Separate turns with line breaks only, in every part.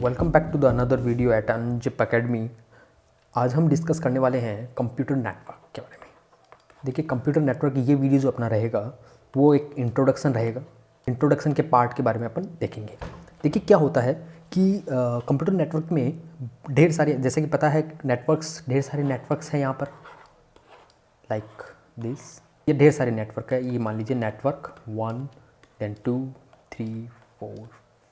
Welcome back to the another video at Unzip Academy. आज हम discuss करने वाले हैं कंप्यूटर नेटवर्क के बारे में। देखिए, कंप्यूटर नेटवर्क ये वीडियो जो अपना रहेगा वो एक इंट्रोडक्शन रहेगा। इंट्रोडक्शन के पार्ट के बारे में अपन देखेंगे। देखिए, क्या होता है कि कंप्यूटर नेटवर्क में ढेर सारे, जैसे कि पता है नेटवर्क्स, ढेर सारे नेटवर्क्स हैं यहाँ पर, लाइक दिस। ये ढेर सारे नेटवर्क है। ये मान लीजिए नेटवर्क 1, then 2, 3, 4,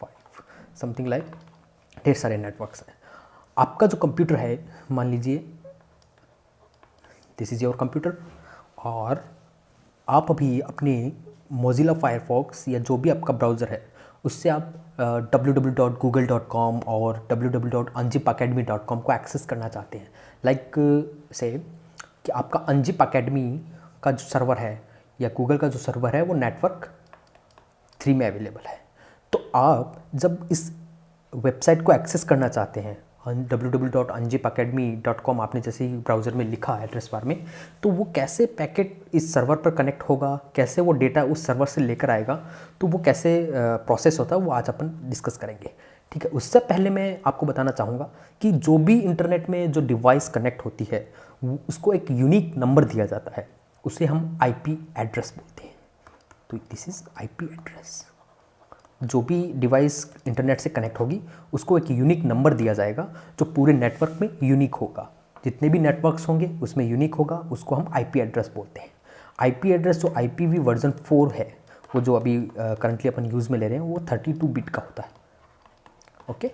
5 समथिंग लाइक, ढेर सारे नेटवर्क्स हैं। आपका जो कंप्यूटर है, मान लीजिए दिस इज़ योर कंप्यूटर, और आप अभी अपने मोजिला फायरफॉक्स या जो भी आपका ब्राउज़र है उससे आप www.google.com और www.anjipacademy.com को एक्सेस करना चाहते हैं। लाइक से कि आपका अंजिप अकेडमी का जो सर्वर है या गूगल का जो सर्वर है वो नेटवर्क 3 में अवेलेबल है। तो आप जब इस वेबसाइट को एक्सेस करना चाहते हैं, www.anjipacademy.com आपने जैसे ही ब्राउज़र में लिखा एड्रेस बार में, तो वो कैसे पैकेट इस सर्वर पर कनेक्ट होगा, कैसे वो डेटा उस सर्वर से लेकर आएगा, तो वो कैसे प्रोसेस होता है, वो आज अपन डिस्कस करेंगे। ठीक है। उससे पहले मैं आपको बताना चाहूँगा कि जो भी इंटरनेट में जो डिवाइस कनेक्ट होती है उसको एक यूनिक नंबर दिया जाता है, उसे हम IP एड्रेस बोलते हैं। तो दिस इज़ IP एड्रेस। जो भी डिवाइस इंटरनेट से कनेक्ट होगी उसको एक यूनिक नंबर दिया जाएगा जो पूरे नेटवर्क में यूनिक होगा। जितने भी नेटवर्क्स होंगे उसमें यूनिक होगा, उसको हम IP एड्रेस बोलते हैं। IP एड्रेस जो IPv वर्जन 4 है, वो जो अभी करंटली अपन यूज़ में ले रहे हैं, वो 32 बिट का होता है। ओके।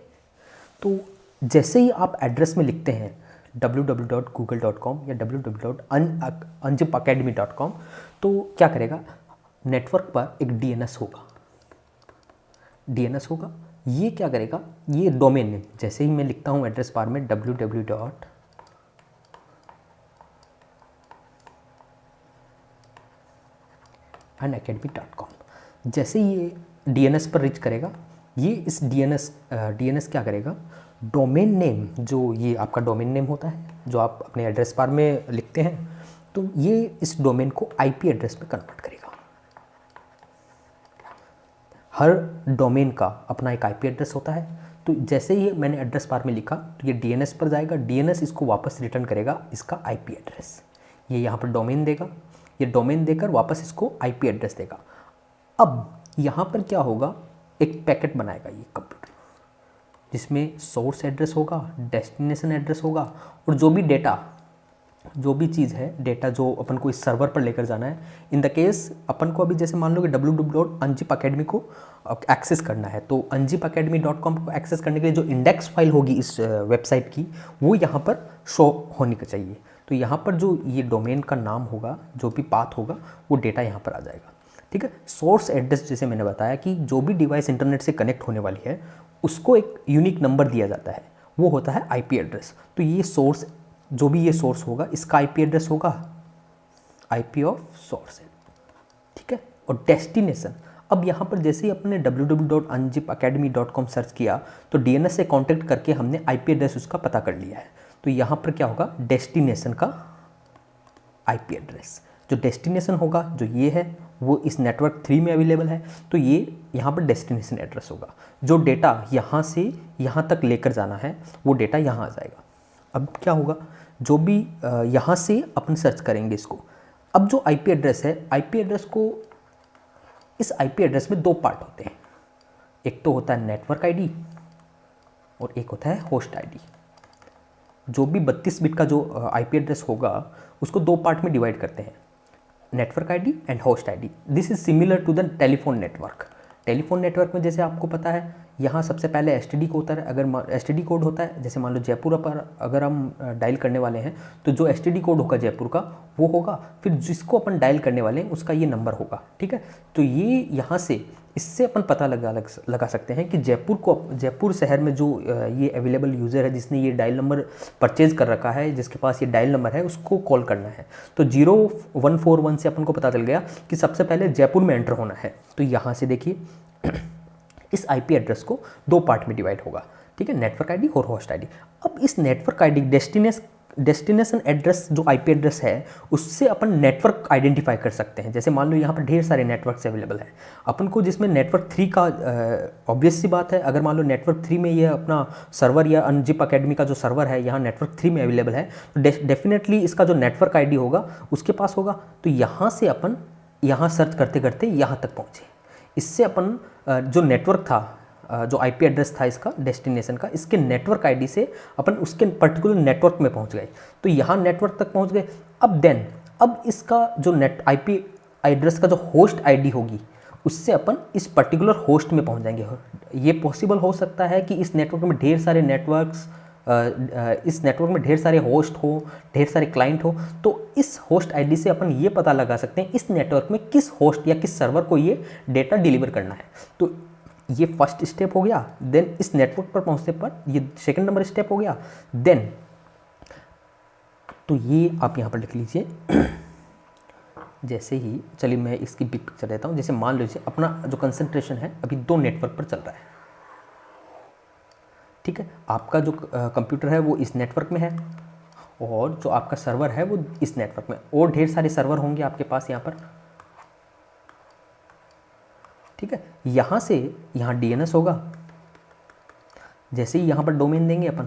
तो जैसे ही आप एड्रेस में लिखते हैं www.google.com या www.anjipacademy.com, तो क्या करेगा, नेटवर्क पर एक DNS होगा। ये क्या करेगा, ये डोमेन नेम, जैसे ही मैं लिखता हूँ एड्रेस बार में www.anacademy.com, जैसे ही ये DNS पर रीच करेगा, ये इस DNS क्या करेगा, डोमेन नेम, जो ये आपका डोमेन नेम होता है जो आप अपने एड्रेस बार में लिखते हैं, तो ये इस डोमेन को IP एड्रेस में कन्वर्ट करेगा। हर डोमेन का अपना एक IP एड्रेस होता है। तो जैसे ही मैंने एड्रेस बार में लिखा तो ये DNS पर जाएगा, DNS इसको वापस रिटर्न करेगा इसका IP एड्रेस। ये यहाँ पर डोमेन देगा, ये डोमेन देकर वापस इसको IP एड्रेस देगा। अब यहाँ पर क्या होगा, एक पैकेट बनाएगा ये कंप्यूटर, जिसमें सोर्स एड्रेस होगा, डेस्टिनेशन एड्रेस होगा, और जो भी डेटा, जो भी चीज़ है, डेटा जो अपन को इस सर्वर पर लेकर जाना है। इन द केस अपन को अभी जैसे मान लो कि www.anjipacademy को एक्सेस करना है, तो anjipacademy.com को एक्सेस करने के लिए जो इंडेक्स फाइल होगी इस वेबसाइट की, वो यहाँ पर शो होनी चाहिए। तो यहाँ पर जो ये डोमेन का नाम होगा, जो भी पाथ होगा, वो डेटा यहाँ पर आ जाएगा। ठीक है। सोर्स एड्रेस, जैसे मैंने बताया कि जो भी डिवाइस इंटरनेट से कनेक्ट होने वाली है उसको एक यूनिक नंबर दिया जाता है, वो होता है IP एड्रेस। तो ये सोर्स, जो भी ये सोर्स होगा, इसका IP एड्रेस होगा IP ऑफ सोर्स है। ठीक है। और डेस्टिनेशन, अब यहाँ पर जैसे ही अपने www.anjipacademy.com सर्च किया तो DNS से कांटेक्ट करके हमने IP एड्रेस उसका पता कर लिया है। तो यहाँ पर क्या होगा, डेस्टिनेशन का IP एड्रेस, जो डेस्टिनेशन होगा, जो ये है, वो इस नेटवर्क 3 में अवेलेबल है। तो ये यहाँ पर डेस्टिनेशन एड्रेस होगा। जो डेटा यहाँ से यहाँ तक लेकर जाना है वो डेटा यहाँ आ जाएगा। अब क्या होगा, जो भी यहाँ से अपन सर्च करेंगे इसको। अब जो IP एड्रेस है, IP एड्रेस को, इस IP एड्रेस में 2 पार्ट होते हैं। एक तो होता है नेटवर्क ID और एक होता है होस्ट ID। जो भी 32 बिट का जो IP एड्रेस होगा उसको 2 पार्ट में डिवाइड करते हैं, network ID and host ID। This is similar to the telephone network. Telephone network में जैसे आपको पता है, यहाँ सबसे पहले STD कोड होता है। अगर STD कोड होता है, जैसे मान लो जयपुर पर अगर हम डायल करने वाले हैं, तो जो STD कोड होगा जयपुर का, वो होगा, फिर जिसको अपन डायल करने वाले हैं उसका ये नंबर होगा। ठीक है। तो ये यहाँ से, इससे अपन पता लगा सकते हैं कि जयपुर शहर में जो ये अवेलेबल यूज़र है, जिसने ये डायल नंबर परचेज कर रखा है, जिसके पास ये डायल नंबर है, उसको कॉल करना है। तो 0141 से अपन को पता चल गया कि सबसे पहले जयपुर में एंटर होना है। तो यहाँ से देखिए इस IP एड्रेस को 2 पार्ट में डिवाइड होगा। ठीक है, नेटवर्क ID और होस्ट ID। अब इस नेटवर्क ID डेस्टिनेशन एड्रेस जो आईपी एड्रेस है उससे अपन नेटवर्क आइडेंटिफाई कर सकते हैं। जैसे मान लो यहाँ पर ढेर सारे नेटवर्क्स अवेलेबल हैं, अपन को जिसमें नेटवर्क 3 का ऑब्वियस सी बात है, अगर मान लो नेटवर्क 3 में ये अपना सर्वर या अनजिप अकेडमी का जो सर्वर है यहाँ नेटवर्क 3 में अवेलेबल है, तो डेफिनेटली इसका जो नेटवर्क आईडी होगा उसके पास होगा। तो यहाँ से अपन यहाँ सर्च करते करते यहाँ तक पहुँचे। इससे अपन जो नेटवर्क था, जो आईपी एड्रेस था इसका डेस्टिनेशन का, इसके नेटवर्क आईडी से अपन उसके पर्टिकुलर नेटवर्क में पहुंच गए। तो यहाँ नेटवर्क तक पहुंच गए। अब इसका जो आईपी एड्रेस का जो होस्ट आईडी होगी उससे अपन इस पर्टिकुलर होस्ट में पहुंच जाएंगे। ये पॉसिबल हो सकता है कि इस नेटवर्क में ढेर सारे इस नेटवर्क में ढेर सारे होस्ट हो, ढेर सारे क्लाइंट हो। तो इस होस्ट आईडी से अपन ये पता लगा सकते हैं इस नेटवर्क में किस होस्ट या किस सर्वर को ये डेटा डिलीवर करना है। तो ये फर्स्ट स्टेप हो गया। देन इस नेटवर्क पर पहुंचने पर ये सेकंड नंबर स्टेप हो गया। देन तो ये आप यहाँ पर लिख लीजिए। जैसे ही चलिए मैं इसकी बिग पिक्चर देता हूँ। जैसे मान लीजिए अपना जो कंसंट्रेशन है अभी 2 नेटवर्क पर चल रहा है, ठीक है। आपका जो कंप्यूटर है वो इस नेटवर्क में है और जो आपका सर्वर है वो इस नेटवर्क में, और ढेर सारे सर्वर होंगे आपके पास यहाँ पर, ठीक है। यहाँ से यहाँ डीएनएस होगा। जैसे ही यहाँ पर डोमेन देंगे अपन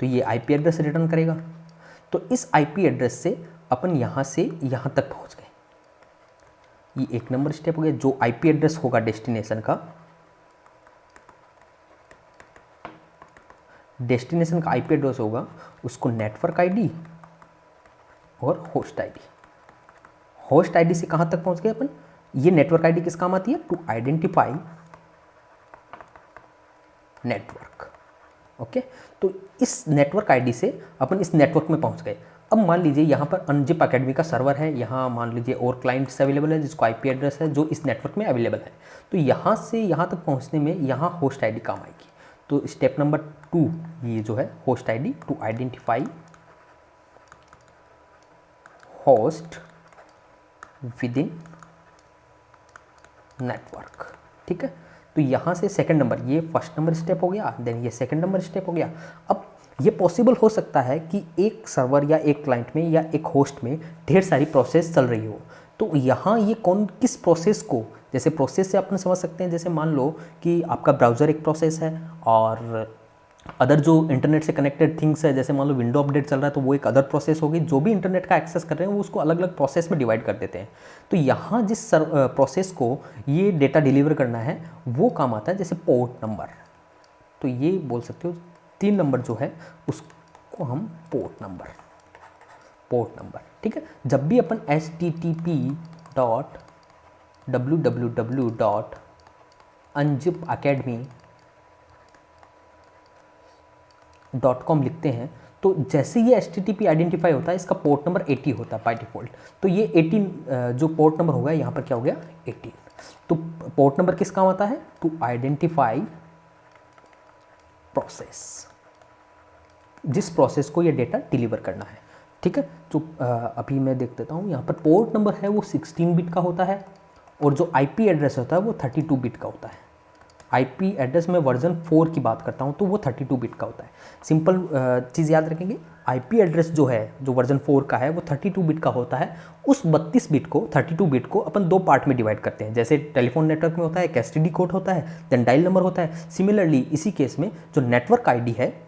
तो ये आईपी एड्रेस रिटर्न करेगा। तो इस आईपी एड्रेस से अपन यहाँ से यहाँ तक पहुँच गए। ये 1 नंबर स्टेप हो गया। जो आईपी एड्रेस होगा डेस्टिनेशन का, आईपी एड्रेस होगा उसको नेटवर्क आईडी और होस्ट आईडी, होस्ट आईडी से कहाँ तक पहुँच गए अपन। ये नेटवर्क आईडी किस काम आती है, टू आइडेंटिफाई नेटवर्क। ओके, तो इस नेटवर्क आईडी से अपन इस नेटवर्क में पहुंच गए। अब मान लीजिए यहाँ पर अनजिप अकेडमी का सर्वर है, यहाँ मान लीजिए और क्लाइंट्स अवेलेबल है जिसको आईपी एड्रेस है जो इस नेटवर्क में अवेलेबल है। तो यहाँ से यहाँ तक पहुँचने में यहाँ होस्ट आईडी काम आएगी। तो स्टेप नंबर 2 ये जो है host ID, to identify host within network, ठीक है। तो यहाँ से सेकंड नंबर, ये फर्स्ट नंबर स्टेप हो गया, देन ये सेकंड नंबर स्टेप हो गया। अब ये पॉसिबल हो सकता है कि एक सर्वर या एक क्लाइंट में या एक होस्ट में ढेर सारी प्रोसेस चल रही हो। तो यहाँ ये किस प्रोसेस को, जैसे प्रोसेस से अपन समझ सकते हैं, जैसे मान लो कि आपका ब्राउज़र एक प्रोसेस है और अदर जो इंटरनेट से कनेक्टेड थिंग्स है, जैसे मान लो विंडो अपडेट चल रहा है तो वो एक अदर प्रोसेस होगी। जो भी इंटरनेट का एक्सेस कर रहे हैं वो उसको अलग अलग प्रोसेस में डिवाइड कर देते हैं। तो यहाँ जिस प्रोसेस को ये डेटा डिलीवर करना है वो काम आता है जैसे पोर्ट नंबर। तो ये बोल सकते हो 3 नंबर जो है उसको हम पोर्ट नंबर, ठीक है। जब भी अपन http://www.anjipacademy.com लिखते हैं तो जैसे ये HTTP आइडेंटिफाई होता है इसका पोर्ट नंबर 80 होता है बाय डिफ़ॉल्ट। तो ये 18 जो पोर्ट नंबर होगा यहाँ पर क्या हो गया 18। तो पोर्ट नंबर किस काम आता है, टू आइडेंटिफाई प्रोसेस, जिस प्रोसेस को ये डेटा डिलीवर करना है, ठीक है। तो अभी मैं देख देता हूँ यहाँ पर पोर्ट नंबर है वो 16 बिट का होता है और जो आईपी एड्रेस होता है वो 32 बिट का होता है। आईपी एड्रेस में वर्जन 4 की बात करता हूँ तो वो 32 बिट का होता है। सिंपल चीज़ याद रखेंगे, आईपी एड्रेस जो है जो वर्जन 4 का है वो 32 बिट का होता है। उस 32 बिट को अपन 2 पार्ट में डिवाइड करते हैं। जैसे टेलीफोन नेटवर्क में होता है एक एसटीडी कोड होता है, देन डायल नंबर होता है। सिमिलरली इसी केस में जो नेटवर्क आईडी है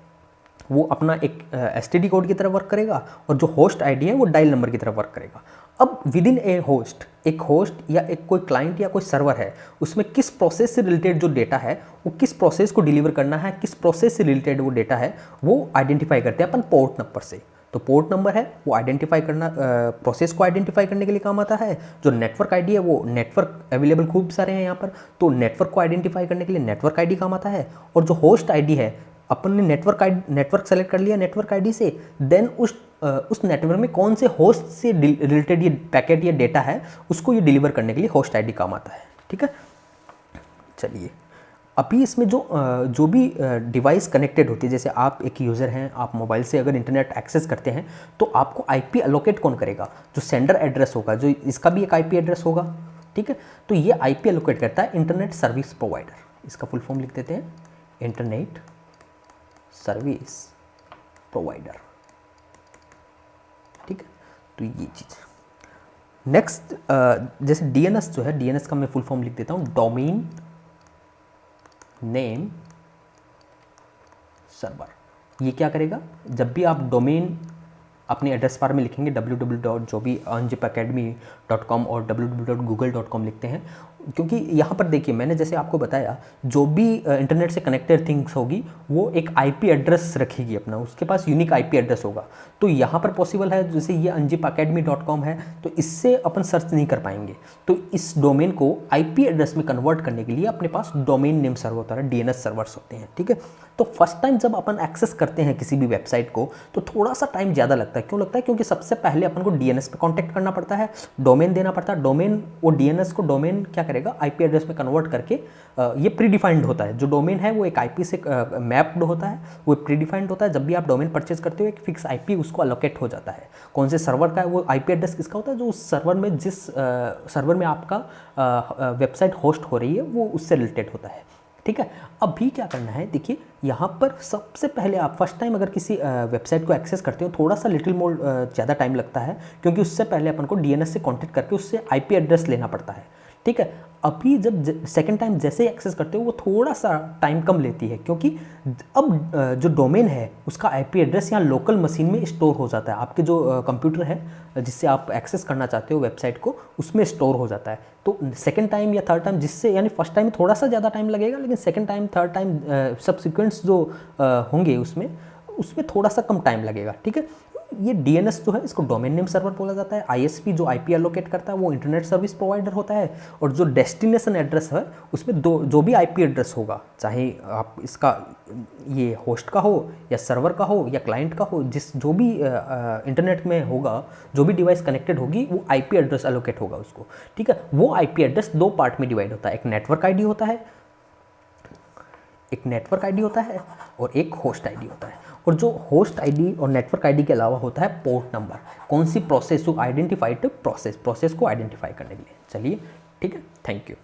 वो अपना एक एसटीडी कोड की तरह वर्क करेगा और जो होस्ट आईडी है वो डायल नंबर की तरह वर्क करेगा। अब विद इन ए होस्ट, एक होस्ट या एक कोई क्लाइंट या कोई सर्वर है उसमें किस प्रोसेस से रिलेटेड जो डेटा है वो किस प्रोसेस को डिलीवर करना है, किस प्रोसेस से रिलेटेड वो डेटा है वो आइडेंटिफाई करते हैं अपन पोर्ट नंबर से। तो पोर्ट नंबर है वो आइडेंटिफाई करना, प्रोसेस को आइडेंटिफाई करने के लिए काम आता है। जो नेटवर्क आईडी है वो नेटवर्क अवेलेबल खूब सारे हैं यहाँ पर, तो नेटवर्क को आइडेंटिफाई करने के लिए नेटवर्क आईडी काम आता है। और जो होस्ट आईडी है अपन ने नेटवर्क सेलेक्ट कर लिया नेटवर्क आईडी से, देन उस नेटवर्क में कौन से होस्ट से रिलेटेड ये पैकेट या डेटा है उसको ये डिलीवर करने के लिए होस्ट आईडी काम आता है, ठीक है। चलिए अभी इसमें जो भी डिवाइस कनेक्टेड होती है, जैसे आप एक यूज़र हैं, आप मोबाइल से अगर इंटरनेट एक्सेस करते हैं तो आपको आईपी एलोकेट कौन करेगा, जो सेंडर एड्रेस होगा, जो इसका भी एक आईपी एड्रेस होगा, ठीक है। तो ये आईपी एलोकेट करता है इंटरनेट सर्विस प्रोवाइडर। इसका फुल फॉर्म लिख देते हैं इंटरनेट सर्विस प्रोवाइडर, तो ये चीज़। नेक्स्ट जैसे डीएनएस जो है, डीएनएस का मैं फुल फॉर्म लिख देता हूँ, डोमेन नेम सर्वर। ये क्या करेगा, जब भी आप डोमेन अपने एड्रेस बार में लिखेंगे www.jobianjipacademy.com और www.google.com लिखते हैं, क्योंकि यहाँ पर देखिए मैंने जैसे आपको बताया, जो भी इंटरनेट से कनेक्टेड थिंग्स होगी वो एक आईपी एड्रेस रखेगी अपना, उसके पास यूनिक आईपी एड्रेस होगा। तो यहाँ पर पॉसिबल है, जैसे ये anjipacademy.com है, तो इससे अपन सर्च नहीं कर पाएंगे। तो इस डोमेन को आईपी एड्रेस में कन्वर्ट करने के लिए अपने पास डोमेन नेम सर्वर होता है, डीएनएस सर्वर्स होते हैं, ठीक है। तो फर्स्ट टाइम जब अपन एक्सेस करते हैं किसी भी वेबसाइट को तो थोड़ा सा टाइम ज़्यादा लगता है। क्यों लगता है? क्योंकि सबसे पहले अपन को डीएनएस पे कांटेक्ट करना पड़ता है, डोमेन देना पड़ता है। डोमेन, वो डीएनएस को डोमेन क्या करेगा, आईपी एड्रेस में कन्वर्ट करके, ये प्री डिफाइंड होता है। जो डोमेन है वो एक आईपी से मैप्ड होता है, वो प्री डिफाइंड होता है। जब भी आप डोमेन परचेज करते हो एक फिक्स आईपी उसको अलोकेट हो जाता है। कौन से सर्वर का है वो आईपी एड्रेस किसका होता है, जो उस सर्वर में, जिस सर्वर में आपका वेबसाइट होस्ट हो रही है वो उससे रिलेटेड होता है, ठीक है। अभी क्या करना है, देखिए यहाँ पर सबसे पहले आप फर्स्ट टाइम अगर किसी वेबसाइट को एक्सेस करते हो, थोड़ा सा लिटिल मोर ज़्यादा टाइम लगता है, क्योंकि उससे पहले अपन को डीएनएस से कांटेक्ट करके उससे आईपी एड्रेस लेना पड़ता है, ठीक है। अभी जब सेकंड टाइम जैसे ही एक्सेस करते हो वो थोड़ा सा टाइम कम लेती है, क्योंकि अब जो डोमेन है उसका आईपी एड्रेस यहाँ लोकल मशीन में स्टोर हो जाता है। आपके जो कंप्यूटर है जिससे आप एक्सेस करना चाहते हो वेबसाइट को, उसमें स्टोर हो जाता है। तो सेकंड टाइम या थर्ड टाइम, जिससे यानी फर्स्ट टाइम थोड़ा सा ज़्यादा टाइम लगेगा, लेकिन सेकंड टाइम थर्ड टाइम सब्सिक्वेंट्स जो होंगे उसमें थोड़ा सा कम टाइम लगेगा, ठीक है। ये डीएनएस जो है इसको डोमेन नेम सर्वर बोला जाता है। आईएसपी जो आईपी एलोकेट करता है वो इंटरनेट सर्विस प्रोवाइडर होता है। और जो डेस्टिनेशन एड्रेस है उसमें जो भी आईपी एड्रेस होगा, चाहे आप इसका ये होस्ट का हो या सर्वर का हो या क्लाइंट का हो, जो भी इंटरनेट में होगा, जो भी डिवाइस कनेक्टेड होगी वो आईपी एड्रेस एलोकेट होगा उसको, ठीक है। वो आईपी एड्रेस दो पार्ट में डिवाइड होता है, एक नेटवर्क आईडी होता है, और एक होस्ट आईडी होता है। और जो होस्ट आईडी और नेटवर्क आईडी के अलावा होता है पोर्ट नंबर, कौन सी प्रोसेस को आइडेंटिफाइड प्रोसेस को आइडेंटिफाई करने के लिए। चलिए, ठीक है, थैंक यू।